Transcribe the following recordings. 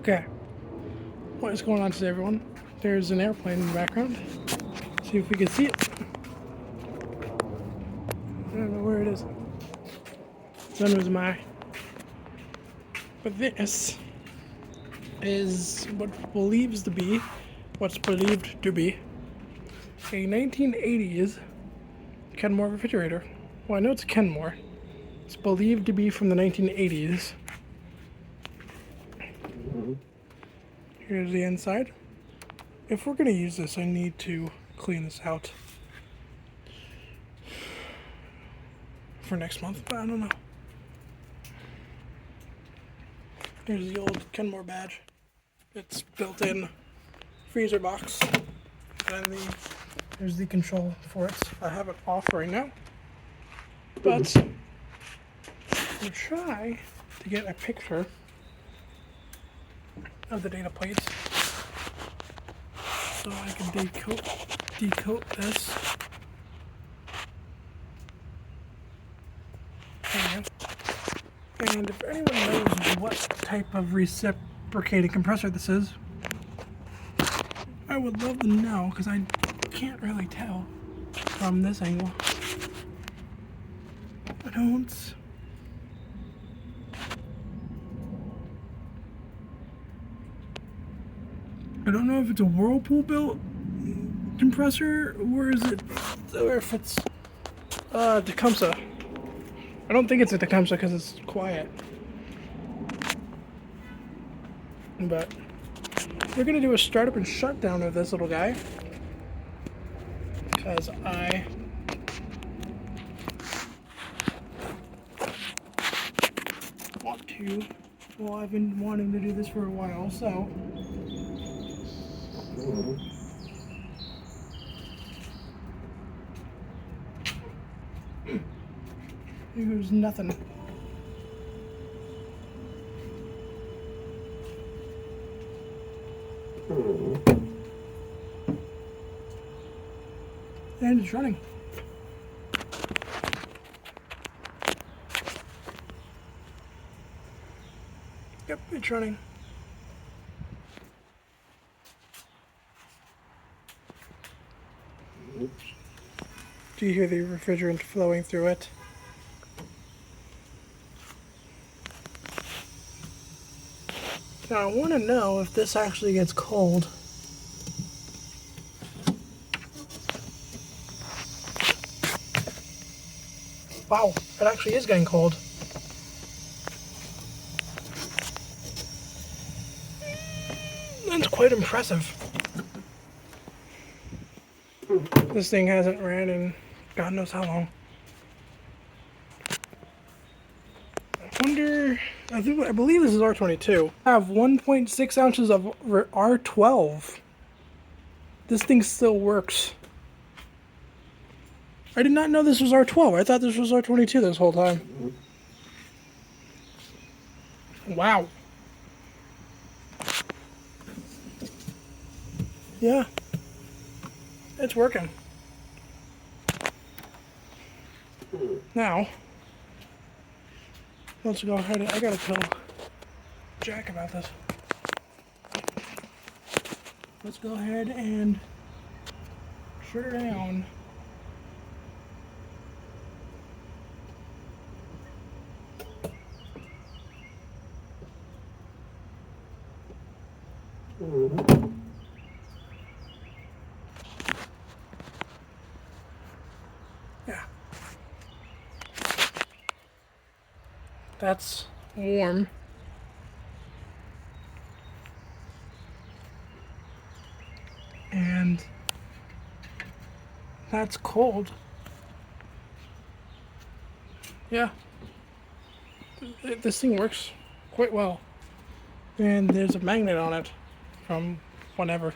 Okay, what is going on today, everyone? There's an airplane in the background. See if we can see it. I don't know where it is. It's under my eye. But this is what's believed to be a 1980s KENMORE refrigerator. Well, I know it's KENMORE. It's believed to be from the 1980s. Here's the inside. If we're going to use this, I need to clean this out for next month, but I don't know. Here's the old KENMORE badge. It's built-in freezer box. And there's the control for it. I have it off right now. But we'll try to get a picture of the data plates so I can decoat this. And if anyone knows what type of reciprocating compressor this is, I would love to know, because I can't really tell from this angle. I don't know if it's a Whirlpool built compressor or if it's Tecumseh. I don't think it's a Tecumseh because it's quiet. But we're gonna do a startup and shutdown of this little guy because I want to. Well, I've been wanting to do this for a while, so. There's nothing. And it's running. Yep, it's running. Do you hear the refrigerant flowing through it? Now I want to know if this actually gets cold. Wow, it actually is getting cold. That's quite impressive. This thing hasn't ran in God knows how long. I believe this is R22. I have 1.6 ounces of R12. This thing still works. I did not know this was R12. I thought this was R22 this whole time. Wow. Yeah. It's working. Now, let's go ahead. I gotta tell Jack about this. Let's go ahead and shut her down. Yeah. That's warm. And that's cold. Yeah. This thing works quite well. And there's a magnet on it from whatever.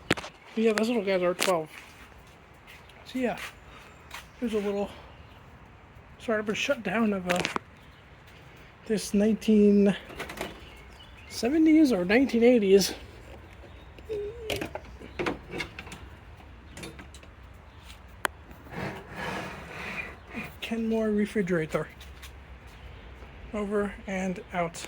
But yeah, those little guys are 12. So yeah, there's a little startup and shutdown of this 1970s or 1980s KENMORE refrigerator. Over and out.